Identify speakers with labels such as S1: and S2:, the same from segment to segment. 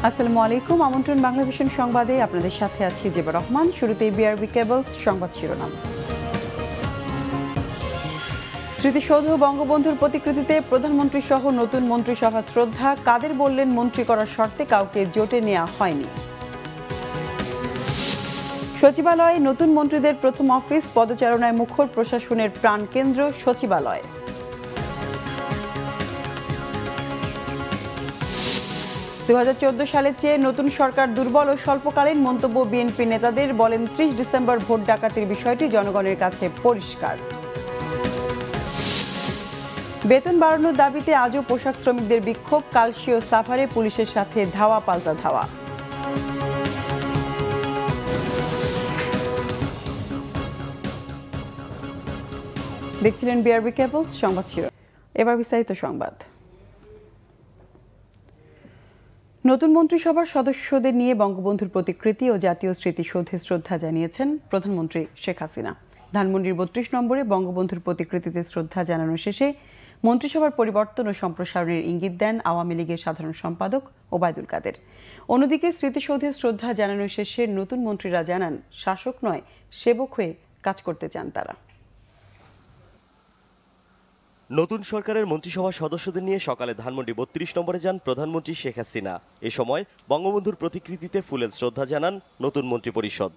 S1: আসসালামু আলাইকুম। আমন্ত্রণ বাংলাভিশন সংবাদে আপনাদের সাথে আছি জেবা রহমান। শুরুতেই বিআরবি কেবলস সংবাদ শিরোনাম। স্মৃতিসৌধ বঙ্গবন্ধুর প্রতিকৃতিতে প্রধানমন্ত্রী সহ নতুন মন্ত্রিসভা শ্রদ্ধা। কাদের বললেন মন্ত্রী করার শর্তে কাউকে জোটে নেওয়া হয়নি। সচিবালয়ে নতুন মন্ত্রীদের প্রথম অফিস, পদচারণায় মুখর প্রশাসনের প্রাণকেন্দ্র সচিবালয়। 2014 সালের চেয়ে নতুন সরকার দুর্বল ও স্বল্পকালীন মন্তব্য বিএনপি নেতাদের। বলেন 30 ডিসেম্বর ভোট ডাকাতির বিষয়টি জনগণের কাছে পরিষ্কার। বেতন বাড়ানোর দাবিতে আজও পোশাক শ্রমিকদের বিক্ষোভ। কালশিও সাভারে পুলিশের সাথে ধাওয়া পাল্টা ধাওয়া। দেখছিলেন বিআরবি কেবলস সংবাদ শিরোনাম। এবার বিস্তারিত সংবাদ। নতুন মন্ত্রিসভার সদস্যদের নিয়ে বঙ্গবন্ধুর প্রতিকৃতি ও জাতীয় স্মৃতিসৌধে শ্রদ্ধা জানিয়েছেন প্রধানমন্ত্রী শেখ হাসিনা। ধানমন্ডির 32 নম্বরে বঙ্গবন্ধুর প্রতিকৃতিতে শ্রদ্ধা জানানো শেষে মন্ত্রিসভার পরিবর্তন ও সম্প্রসারণের ইঙ্গিত দেন আওয়ামী লীগের সাধারণ সম্পাদক ওবায়দুল কাদের। অন্যদিকে স্মৃতিসৌধে শ্রদ্ধা জানানো শেষে নতুন মন্ত্রীরা জানান, শাসক নয় সেবক হয়ে কাজ করতে চান তারা।
S2: নতুন সরকারের মন্ত্রিসভা সদস্যদের নিয়ে সকালে ধানমন্ডি 32 নম্বরে যান প্রধানমন্ত্রী শেখ হাসিনা। এ সময় বঙ্গবন্ধুর প্রতিকৃতিতে ফুলেল শ্রদ্ধা জানান নতুন মন্ত্রিপরিষদ।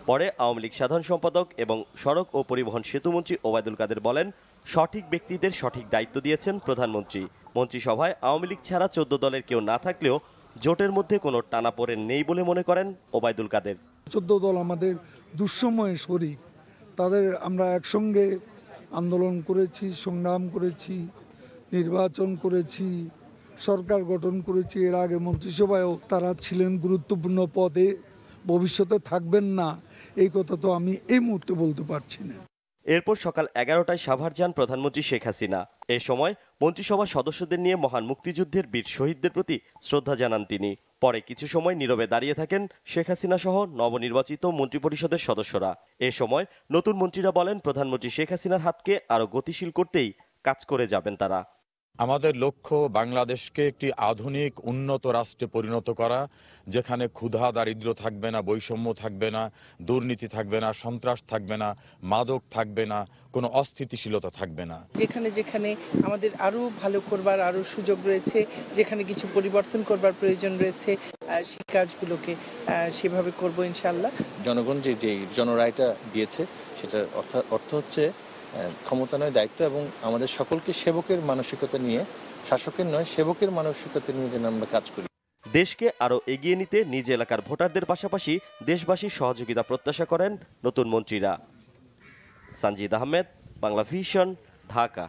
S2: পরে আওয়ামী লীগ সাধারণ সম্পাদক এবং সড়ক ও পরিবহন সেতুমন্ত্রী ওবায়দুল কাদের বলেন, সঠিক ব্যক্তিদের সঠিক দায়িত্ব দিয়েছেন প্রধানমন্ত্রী। মন্ত্রিসভায় আওয়ামী লীগ ছাড়া 14 দলের কেউ না থাকলেও জোটের মধ্যে কোনো টানাপোড়েন নেই বলে মনে করেন ওবায়দুল কাদের।
S3: 14 দল আমাদের দুঃসময়ে শরীক, তাদের আমরা একসঙ্গে আন্দোলন করেছি, সংগ্রাম করেছি, নির্বাচন করেছি, সরকার গঠন করেছি। এর আগে মন্ত্রিসভায়ও তারা ছিলেন গুরুত্বপূর্ণ পদে, ভবিষ্যতে থাকবেন না এই কথা তো আমি এই মুহূর্তে বলতে পারছি না।
S2: এরপর সকাল 11টায় সাভার যান প্রধানমন্ত্রী শেখ হাসিনা। এ সময় মন্ত্রিসভার সদস্যদের নিয়ে মহান মুক্তিযুদ্ধের বীর শহীদদের প্রতি শ্রদ্ধা জানান তিনি। পরে কিছু সময় নীরবে দাঁড়িয়ে থাকেন শেখ হাসিনা সহ নবনির্বাচিত মন্ত্রিপরিষদের সদস্যরা। এ সময় নতুন মন্ত্রীরা বলেন, প্রধানমন্ত্রী শেখ হাসিনার হাতকে আরো গতিশীল করতেই কাজ করে যাবেন তারা।
S4: আমাদের লক্ষ্য বাংলাদেশকে একটি আধুনিক উন্নত রাষ্ট্রে পরিণত করা, যেখানে ক্ষুধা দারিদ্র্য থাকবে না, বৈষম্য থাকবে না, দুর্নীতি থাকবে না, সন্ত্রাস থাকবে না, মাদক থাকবে না, কোনো অস্থিতিশীলতা থাকবে না।
S5: যেখানে যেখানে আমাদের আরো ভালো করবার আরো সুযোগ রয়েছে, যেখানে কিছু পরিবর্তন করবার প্রয়োজন রয়েছে, সেই কাজগুলোকে সেভাবে করব ইনশাআল্লাহ।
S6: জনগণ যে জনরায়টা দিয়েছে সেটার অর্থ হচ্ছে ক্ষমতা নয় দায়িত্ব, এবং আমাদের সকলকে সেবকের মানসিকতা নিয়ে, শাসকের নয় সেবকের মানসিকতা নিয়ে যেন আমরা কাজ করি।
S2: দেশকে আরো এগিয়ে নিতে নিজ এলাকার ভোটারদের পাশাপাশি দেশবাসীর সহযোগিতা প্রত্যাশা করেন নতুন মন্ত্রীরা। সানজিদ আহমেদ, বাংলাভিশন, ঢাকা।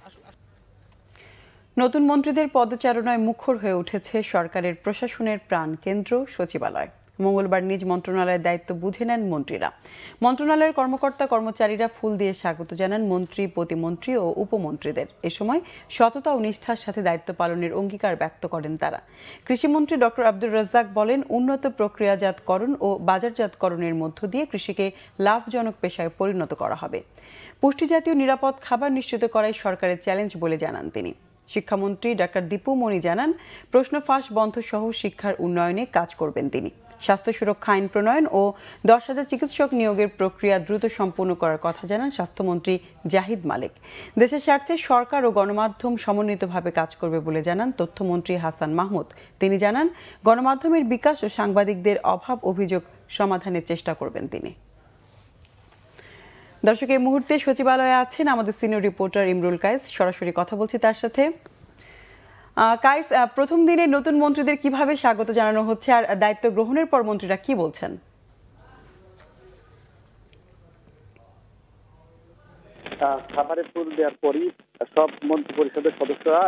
S1: নতুন মন্ত্রীদের পদচারণায় মুখর হয়ে উঠেছে সরকারের প্রশাসনের প্রাণকেন্দ্র সচিবালয়। মঙ্গলবার নিজ মন্ত্রণালয়ের দায়িত্ব বুঝে নেন মন্ত্রীরা। মন্ত্রণালয়ের কর্মকর্তা কর্মচারীরা ফুল দিয়ে স্বাগত জানান মন্ত্রী, প্রতিমন্ত্রী ও উপমন্ত্রীদের। এ সময় সততা ও নিষ্ঠার সাথে দায়িত্ব পালনের অঙ্গীকার ব্যক্ত করেন তারা। কৃষিমন্ত্রী ডক্টর আব্দুর রাজ্জাক বলেন, উন্নত প্রক্রিয়াজাতকরণ ও বাজারজাতকরণের মধ্য দিয়ে কৃষিকে লাভজনক পেশায় পরিণত করা হবে। পুষ্টিজাতীয় নিরাপদ খাবার নিশ্চিত করাই সরকারের চ্যালেঞ্জ বলে জানান তিনি। শিক্ষামন্ত্রী ডাক্তার দীপু মনি জানান, প্রশ্ন ফাঁস বন্ধ সহ শিক্ষার উন্নয়নে কাজ করবেন তিনি। স্বাস্থ্য সুরক্ষা আইন প্রণয়ন ও 10,000 চিকিৎসক নিয়োগের প্রক্রিয়া দ্রুত সম্পন্ন করার কথা জানান স্বাস্থ্যমন্ত্রী জাহিদ মালিক। দেশের স্বার্থে সরকার ও গণমাধ্যম সমন্বিতভাবে কাজ করবে বলে জানান তথ্যমন্ত্রী হাসান মাহমুদ। তিনি জানান, গণমাধ্যমের বিকাশ ও সাংবাদিকদের অভাব অভিযোগ সমাধানের চেষ্টা করবেন তিনি। দর্শক, এই মুহূর্তে সচিবালয়ে আছেন আমাদের সিনিয়র রিপোর্টার ইমরুল কায়েস। সরাসরি কথা বলছি তার সাথে। কায়েস, প্রথম দিনে নতুন মন্ত্রীদের কিভাবে স্বাগত জানানো হচ্ছে, আর দায়িত্ব গ্রহণের পর মন্ত্রীরা কি বলছেন?
S7: খাবারে ফুল দেওয়ার পরই সব মন্ত্রী পরিষদের সদস্যরা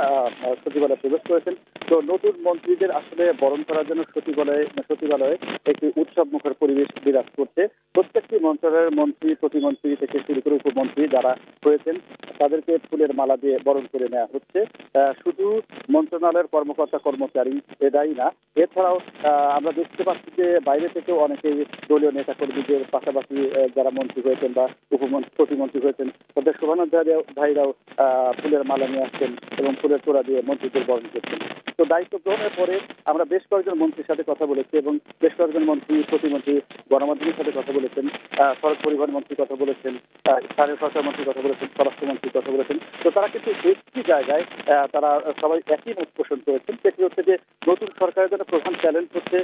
S7: সচিবালয়ে প্রবেশ করেছেন। তো নতুন মন্ত্রীদের আসলে বরণ করার জন্য সচিবালয়ে একটি উৎসব মুখর পরিবেশ বিরাজ করছে। প্রত্যেকটি মন্ত্রণালয়ের মন্ত্রী, প্রতিমন্ত্রী থেকে শুরু করে উপমন্ত্রী যারা হয়েছেন তাদেরকে ফুলের মালা দিয়ে বরণ করে নেওয়া হচ্ছে। শুধু মন্ত্রণালয়ের কর্মকর্তা কর্মচারী এটাই না, এছাড়াও আমরা দেখতে পাচ্ছি যে বাইরে থেকেও অনেকেই দলীয় নেতাকর্মীদের পাশাপাশি যারা মন্ত্রী হয়েছেন বা উপমন্ত্রী প্রতিমন্ত্রী হয়েছেন তাদের শোভানুধ্যায়ীরাও ফুলের মালা নিয়ে আসছেন এবং ফুলের তোড়া দিয়ে মন্ত্রীদের বরণ করছেন। তো দায়িত্ব গ্রহণের পরে আমরা বেশ কয়েকজন মন্ত্রীর সাথে কথা বলেছি এবং বেশ কয়েকজন মন্ত্রী, প্রতিমন্ত্রী গণমাধ্যমের সাথে কথা বলেছেন, সড়ক পরিবহন মন্ত্রী কথা বলেছেন, স্থানীয় সরকার মন্ত্রী কথা বলেছেন, স্বরাষ্ট্রমন্ত্রী কথা বলেছেন। তো তারা কিন্তু একটি জায়গায় তারা সবাই একই মত পোষণ করেছেন, সেটি হচ্ছে যে নতুন সরকারের জন্য প্রধান চ্যালেঞ্জ হচ্ছে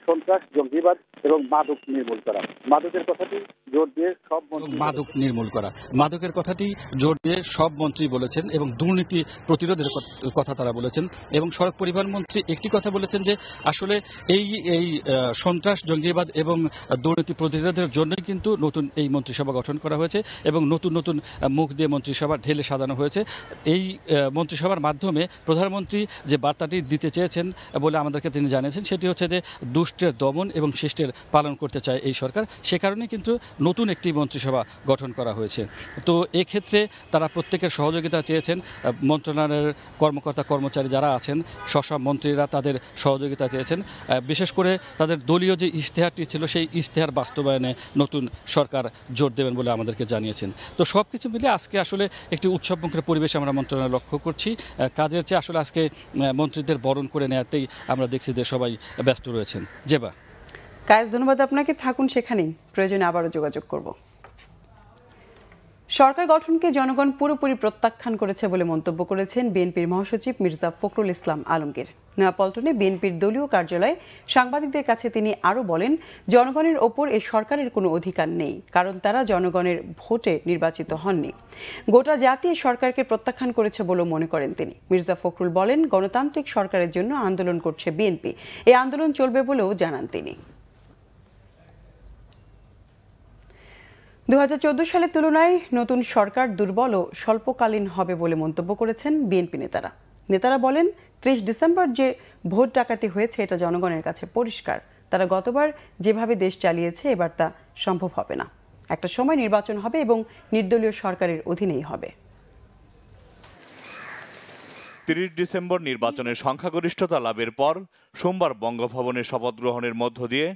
S7: সন্ত্রাস, জঙ্গিবাদ এবং মাদক নির্মূল করা। মাদকের কথাটি জোর দিয়ে সব মন্ত্রী
S8: মাদকের কথাটি জোর দিয়ে সব মন্ত্রী বলেছেন এবং দুর্নীতি প্রতিরোধের কথা তারা বলেছেন। এবং সড়ক পরিবহন মন্ত্রী একটি কথা বলেছেন যে আসলে এই সন্ত্রাস, জঙ্গিবাদ এবং দুর্নীতি প্রতিরোধের জন্যই কিন্তু নতুন এই মন্ত্রিসভা গঠন করা হয়েছে এবং নতুন নতুন মুখ দিয়ে মন্ত্রিসভা ঢেলে সাজানো হয়েছে। এই মন্ত্রিসভার মাধ্যমে প্রধানমন্ত্রী যে বার্তাটি দিতে চেয়েছেন বলে আমাদেরকে তিনি জানিয়েছেন সেটি হচ্ছে যে দুষ্টের দমন এবং শিষ্টের পালন করতে চায় এই সরকার। সে কারণে কিন্তু নতুন একটি মন্ত্রিসভা গঠন করা হয়েছে। তো এক্ষেত্রে তারা প্রত্যেকের সহযোগিতা চেয়েছেন। মন্ত্রণালয়ের কর্মকর্তা কর্মচারী যারা আছেন, সব মন্ত্রীরা তাদের সহযোগিতা চেয়েছেন। বিশেষ করে তাদের দলীয় যে ইশতেহারটি ছিল সেই ইশতেহার বাস্তবায়নে নতুন সরকার জোর দেবেন বলে আমাদেরকে জানিয়েছেন। তো সব কিছু মিলে আজকে আসলে একটি উৎসবমুখর পরিবেশ আমরা মন্ত্রণালয় লক্ষ্য করছি। কাজের চেয়ে আসলে আজকে মন্ত্রীদের বরণ করে নেওয়াতেই আমরা দেখছি যে সবাই ব্যস্ত রয়েছেন। জেবা,
S1: কায়েস, ধন্যবাদ আপনাকে। থাকুন সেখানেই, প্রয়োজনে আবারও যোগাযোগ করব। সরকার গঠনকে জনগণ পুরোপুরি প্রত্যাখ্যান করেছে বলে মন্তব্য করেছেন বিএনপির মহাসচিব মির্জা ফখরুল ইসলাম আলমগীর। নয়াপল্টনে বিএনপির দলীয় কার্যালয়ে সাংবাদিকদের কাছে তিনি আরও বলেন, জনগণের ওপর এই সরকারের কোনো অধিকার নেই, কারণ তারা জনগণের ভোটে নির্বাচিত হননি। গোটা জাতি সরকারকে প্রত্যাখ্যান করেছে বলেও মনে করেন তিনি। মির্জা ফখরুল বলেন, গণতান্ত্রিক সরকারের জন্য আন্দোলন করছে বিএনপি, এই আন্দোলন চলবে বলেও জানান তিনি। 2014 সালের তুলনায় নতুন সরকার দুর্বল ও স্বল্পকালীন হবে বলে মন্তব্য করেছেন বিএনপি নেতারা বলেন, 30 ডিসেম্বর যে ভোট ডাকাতি হয়েছে এটা জনগণের কাছে পরিষ্কার। তারা গতবার যেভাবে দেশ চালিয়েছে এবার তা সম্ভব হবে না। একটা সময় নির্বাচন হবে এবং নির্দলীয় সরকারের অধীনেই হবে।
S9: 30 ডিসেম্বর নির্বাচনের সংখ্যাগরিষ্ঠতা লাভের পর সোমবার বঙ্গভবনে শপথ গ্রহণের মধ্য দিয়ে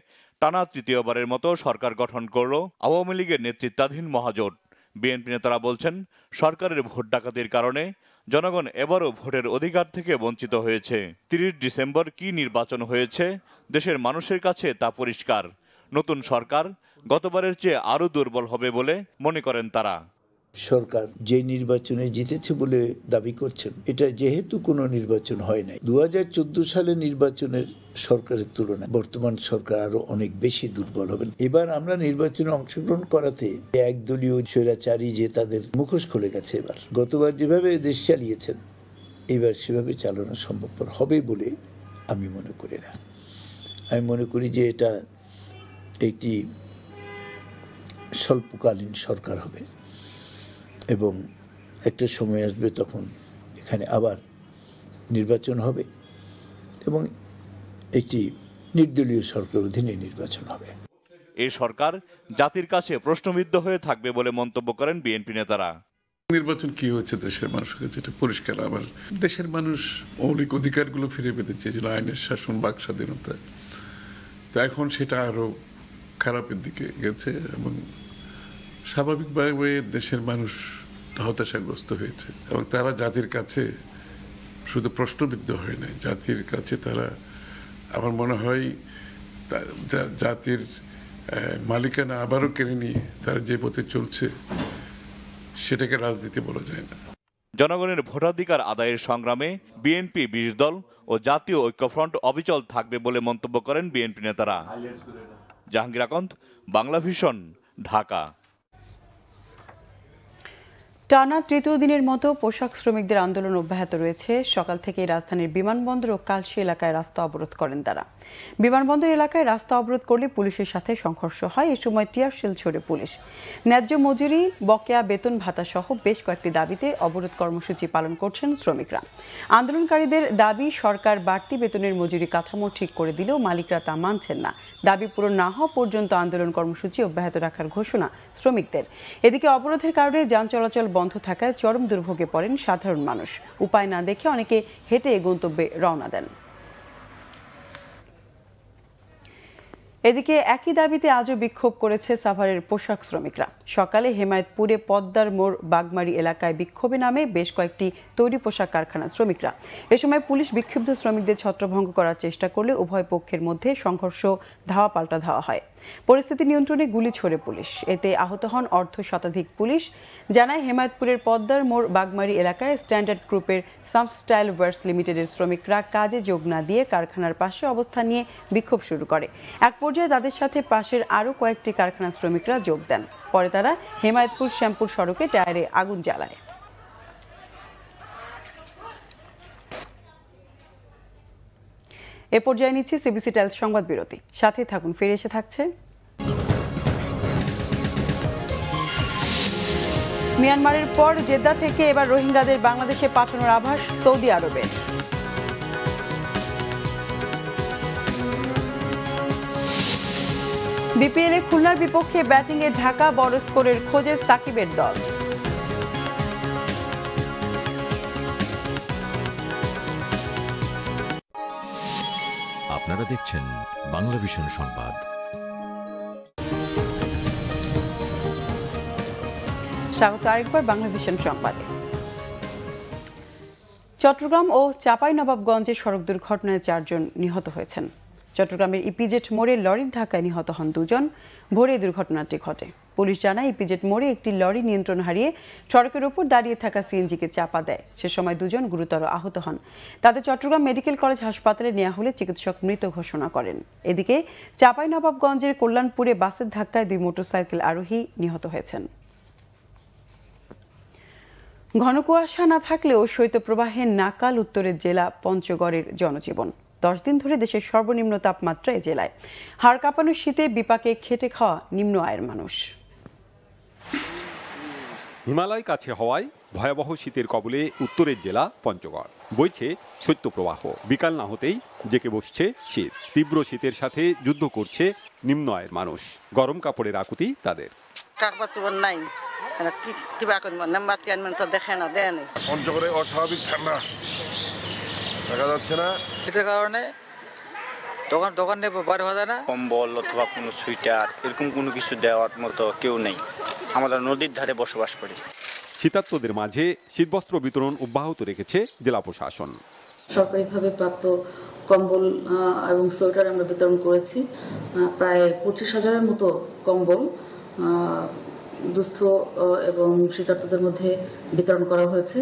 S9: টানা তৃতীয়বারের মতো সরকার গঠন করল আওয়ামী লীগের নেতৃত্বাধীন মহাজোট। বিএনপি নেতারা বলছেন, সরকারের ভোট ডাকাতির কারণে জনগণ এবারও ভোটের অধিকার থেকে বঞ্চিত হয়েছে। 30 ডিসেম্বর কি নির্বাচন হয়েছে দেশের মানুষের কাছে তা পরিষ্কার। নতুন সরকার গতবারের চেয়ে আরও দুর্বল হবে বলে মনে করেন তারা।
S10: সরকার যে নির্বাচনে জিতেছে বলে দাবি করছেন, এটা যেহেতু কোনো নির্বাচন হয় নাই, 2014 সালে নির্বাচনের সরকারের তুলনায় বর্তমান সরকার আরো অনেক বেশি দুর্বল হবেন। এবার আমরা নির্বাচনে অংশগ্রহণ করাতে একদলীয় স্বৈরাচারী যে তাদের মুখোশ খুলে গেছে। এবার গতবার যেভাবে দেশ চালিয়েছেন এবার সেভাবে চালানো সম্ভবপর হবে বলে আমি মনে করি না। আমি মনে করি যে এটা একটি স্বল্পকালীন সরকার হবে এবং একটা সময় আসবে তখন এখানে আবার নির্বাচন হবে এবং একটি নির্দলীয় সরকার অধীনে নির্বাচন হবে।
S9: এই সরকার জাতির কাছে প্রশ্নবিদ্ধ হয়ে থাকবে বলে মন্তব্য করেন বিএনপি নেতারা।
S11: নির্বাচন কি হচ্ছে দেশের মানুষের কাছে এটা পরিষ্কার। আবার দেশের মানুষ মৌলিক অধিকারগুলো ফিরে পেতে চেয়েছিল, আইনের শাসন, বাক স্বাধীনতা। তো এখন সেটা আরো খারাপের দিকে গেছে এবং স্বাভাবিকভাবে দেশের মানুষ হতাশাগ্রস্ত হয়েছে এবং তারা জাতির কাছে শুধু প্রশ্নবিদ্ধ হয় নাই, জাতির কাছে তারা, আমার মনে হয় জাতির মালিকানা আবারও কেড়ে নিয়ে তারা যে পথে চলছে সেটাকে রাজনীতি বলা যায় না।
S9: জনগণের ভোটাধিকার আদায়ের সংগ্রামে বিএনপি 20 দল ও জাতীয় ঐক্যফ্রন্ট অবিচল থাকবে বলে মন্তব্য করেন বিএনপি নেতারা। জাহাঙ্গীর আকন্দ, বাংলা ভিশন, ঢাকা।
S1: টানা তৃতীয় দিনের মতো পোশাক শ্রমিকদের আন্দোলন অব্যাহত রয়েছে। সকাল থেকেই রাজধানীর বিমানবন্দর ও কালশী এলাকায় রাস্তা অবরোধ করেন তারা। বিমানবন্দর এলাকায় রাস্তা অবরোধ করলে পুলিশের সাথে সংঘর্ষ হয়। এ সময় টিয়ার শেল ছোড়ে পুলিশ। ন্যায্য মজুরি, বকেয়া বেতন ভাতা সহ বেশ কয়েকটি দাবিতে অবরোধ কর্মসূচি পালন করছেন শ্রমিকরা। আন্দোলনকারীদের দাবি, সরকার বাড়তি বেতনের মজুরি কাঠামো ঠিক করে দিলেও মালিকরা তা মানছেন না। দাবি পূরণ না হওয়া পর্যন্ত আন্দোলন কর্মসূচি অব্যাহত রাখার ঘোষণা শ্রমিকদের। এদিকে অবরোধের কারণে যান চলাচল বন্ধ থাকায় চরম দুর্ভোগে পড়েন সাধারণ মানুষ। উপায় না দেখে অনেকে হেঁটে গন্তব্যে রওনা দেন। এদিকে একই দাবিতে আজও বিক্ষোভ করেছে সাভারের পোশাক শ্রমিকরা। সকালে হেমায়েতপুরে পদ্মার মোড় বাগমারি এলাকায় বিক্ষোভে নামে বেশ কয়েকটি তৈরি পোশাক কারখানার শ্রমিকরা। এ সময় পুলিশ বিক্ষুব্ধ শ্রমিকদের ছত্রভঙ্গ করার চেষ্টা করলে উভয় পক্ষের মধ্যে সংঘর্ষ, ধাওয়া পাল্টা ধাওয়া হয়। পরিস্থিতি নিয়ন্ত্রণে গুলি ছোড়ে পুলিশ। এতে আহত হন অর্ধশতাধিক পুলিশ। জানায়, হেমায়েতপুরের পদ্মার মোড় বাগমারি এলাকায় স্ট্যান্ডার্ড গ্রুপের সামস্টাইল ওয়ার্কস লিমিটেডের শ্রমিকরা কাজে যোগ না দিয়ে কারখানার পাশে অবস্থান নিয়ে বিক্ষোভ শুরু করে। এক পর্যায়ে তাদের সাথে পাশের আরও কয়েকটি কারখানার শ্রমিকরা যোগ দেন। পরে তারা হেমায়েতপুর শ্যামপুর সড়কে টায়ারে আগুন জ্বালায়। এ পর্যায়ে নিচ্ছি সিবিসি টাইলস সংবাদ বিরতি। সাথে থাকুন, ফিরে এসে থাকছে মিয়ানমারের পর জেদ্দা থেকে এবার রোহিঙ্গাদের বাংলাদেশে পাঠানোর আভাস সৌদি আরবের। বিপিএলে খুলনার বিপক্ষে ব্যাটিংয়ে ঢাকা, বড় স্কোরের খোঁজে সাকিবের দল।
S12: আপনারা দেখছেন বাংলা ভিশন সংবাদ।
S1: স্বাগত আরেকবার বাংলা ভিশন সংবাদে। চট্টগ্রাম ও চাঁপাইনবাবগঞ্জে সড়ক দুর্ঘটনায় 4 জন নিহত হয়েছেন। চট্টগ্রামের ইপিজেড মোড়ে লরির ধাক্কায় নিহত হন 2 জন। ভোরে দুর্ঘটনাটি ঘটে। পুলিশ জানায়, ইপিজেড মোড়ে একটি লরি নিয়ন্ত্রণ হারিয়ে সড়কের উপর দাঁড়িয়ে থাকা সিএনজিকে চাপা দেয়। সে সময় 2 জন গুরুতর আহত হন। তাদের চট্টগ্রাম মেডিকেল কলেজ হাসপাতালে নেওয়া হলে চিকিৎসক মৃত ঘোষণা করেন। এদিকে চাঁপাইনবাবগঞ্জের কল্যাণপুরে বাসের ধাক্কায় 2 মোটরসাইকেল আরোহী নিহত হয়েছেন। ঘন কুয়াশা না থাকলেও শৈত্যপ্রবাহে নাকাল উত্তরের জেলা পঞ্চগড়ের জনজীবন। 10 দিন ধরে দেশের সর্বনিম্ন তাপমাত্রা এ জেলায়। হাড় কাঁপানো শীতে বিপাকে খেটে খাওয়া নিম্ন আয়ের মানুষ।
S13: হিমালয় কাছে হওয়ায় ভয়াবহ শীতের কবলে উত্তরের জেলা পঞ্চগড়। বইছে শৈত্যপ্রবাহ। বিকাল না হতেই জেকে বসছে শীত। তীব্র শীতের সাথে যুদ্ধ করছে নিম্ন আয়ের মানুষ। গরম কাপড়ের আকুতি তাদের।
S14: পঞ্চগড়ে অস্বাভাবিক ঠান্ডা দেখা যাচ্ছে না,
S15: এটার কারণে দোকান নেই, বাইরে হওয়া যায় না।
S16: কম্বল অথবা কোনো সুইটার এরকম কোনো কিছু দেওয়ার মতো কেউ নেই। আমরা নদীর ধারে বসবাস করি।
S13: শীতার্তদের মাঝে শীতবস্ত্র বিতরণ অব্যাহত রেখেছে জেলা প্রশাসন।
S17: সরকারিভাবে প্রাপ্ত কম্বল এবং সোয়েটার আমরা বিতরণ করেছি। প্রায় 25,000-এর মতো কম্বল দুস্থ এবং শীতার্তদের মধ্যে বিতরণ করা হয়েছে।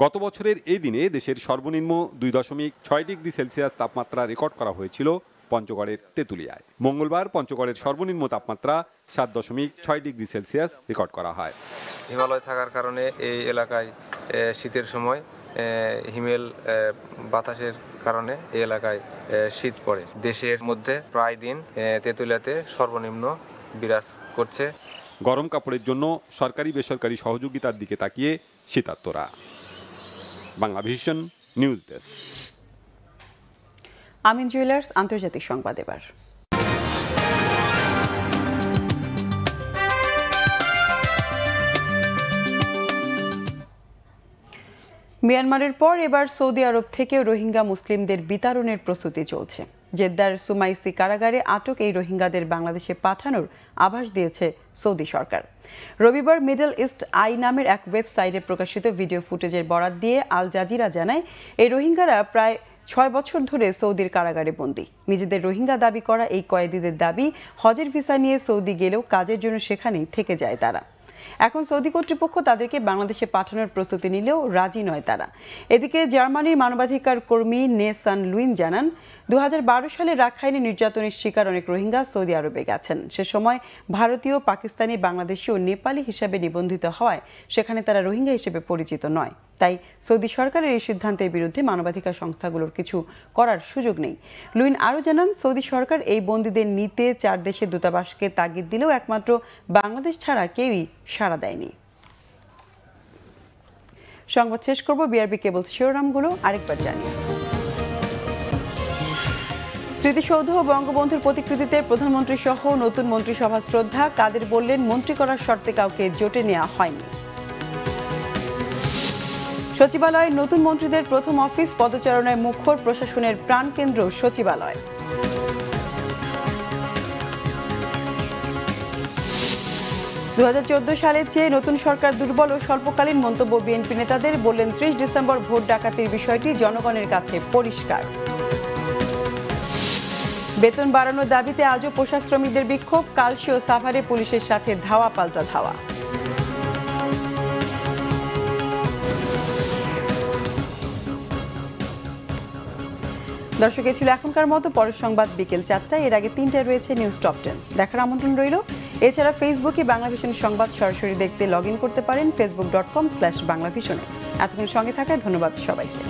S13: গত বছরের এই দিনে দেশের সর্বনিম্ন 2.6 ডিগ্রি সেলসিয়াস তাপমাত্রা রেকর্ড করা হয়েছিল পঞ্চগড়ের তেঁতুলিয়ায়। মঙ্গলবার পঞ্চগড়ের সর্বনিম্ন তাপমাত্রা 7.6 ডিগ্রি সেলসিয়াস রেকর্ড করা হয়।
S18: হিমালয় থাকার কারণে এই এলাকায় শীতের সময় হিমেল বাতাসের কারণে এই এলাকায় শীত পড়ে। দেশের মধ্যে প্রায় দিন তেঁতুলিয়াতে সর্বনিম্ন বিরাজ করছে।
S13: গরম কাপড়ের জন্য সরকারি বেসরকারি সহযোগিতার দিকে তাকিয়ে শীতার্তরা। Bangla vision news desk.
S1: Amin jewellers আন্তর্জাতিক সংবাদ এবার। মিয়ানমারের পর এবার সৌদি আরব থেকেও রোহিঙ্গা মুসলিমদের বিতাড়নের প্রস্তুতি চলছে। জেদ্দার সুমাইসি কারাগারে আটক এই রোহিঙ্গাদের বাংলাদেশে পাঠানোর আভাস দিয়েছে সৌদি সরকার। রবিবার মিডল ইস্ট আই নামের এক ওয়েবসাইটে প্রকাশিত ভিডিও ফুটেজের বরাত দিয়ে আল জাজিরা জানায়, এই রোহিঙ্গারা প্রায় 6 বছর ধরে সৌদির কারাগারে বন্দী। নিজেদের রোহিঙ্গা দাবি করা এই কয়েদিদের দাবি, হজের ভিসা নিয়ে সৌদি গেলেও কাজের জন্য সেখানেই থেকে যায় তারা। এখন সৌদি কর্তৃপক্ষ তাদেরকে বাংলাদেশে পাঠানোর প্রস্তুতি নিলেও রাজি নয় তারা। এদিকে জার্মানির মানবাধিকার কর্মী নে সান লুইন জানান, 2012 সালে রাখাইনে নির্যাতনের শিকার অনেক রোহিঙ্গা সৌদি আরবে গেছেন। সে সময় ভারতীয়, পাকিস্তানি, বাংলাদেশি ও নেপালি হিসাবে নিবন্ধিত হওয়ায় সেখানে তারা রোহিঙ্গা হিসেবে পরিচিত নয়। তাই সৌদি সরকারের এই সিদ্ধান্তের বিরুদ্ধে মানবাধিকার সংস্থাগুলোর কিছু করার সুযোগ নেই। লুইন আরও জানান, সৌদি সরকার এই বন্দীদের নিতে 4 দেশের দূতাবাসকে তাগিদ দিলেও একমাত্র বাংলাদেশ ছাড়া কেউই সাড়া দেয়নি। সংবাদ শেষ করব বিআরবি কেবল শিরোনামগুলো আরেকবার জানিয়ে। স্মৃতিসৌধ ও বঙ্গবন্ধুর প্রতিকৃতিতে প্রধানমন্ত্রী সহ নতুন মন্ত্রিসভা শ্রদ্ধা। কাদের বললেন, মন্ত্রী করার শর্তে কাউকে জোটে নেওয়া হয়নি। সচিবালয়ে নতুন মন্ত্রীদের প্রথম অফিস, পদচারণায় মুখর, প্রশাসনের প্রাণকেন্দ্র সচিবালয়। দু 2014 সালের চেয়ে নতুন সরকার দুর্বল ও স্বল্পকালীন মন্তব্য বিএনপি নেতাদের। বললেন 30 ডিসেম্বর ভোট ডাকাতির বিষয়টি জনগণের কাছে পরিষ্কার। বেতন বাড়ানোর দাবিতে আজও পোশাক শ্রমিকদের বিক্ষোভ। কালশি ও সাভারে পুলিশের সাথে ধাওয়া পাল্টা ধাওয়া। দর্শক, ছিল এখনকার মতো। পরের সংবাদ বিকেল 4টায়। এর আগে 3টায় রয়েছে নিউজ টপ 10 দেখার আমন্ত্রণ রইল। এছাড়া ফেসবুকে বাংলাভিশন সংবাদ সরাসরি দেখতে লগ ইন করতে পারেন facebook.com/বাংলাভিশনে। এতক্ষণ সঙ্গে থাকায় ধন্যবাদ সবাইকে।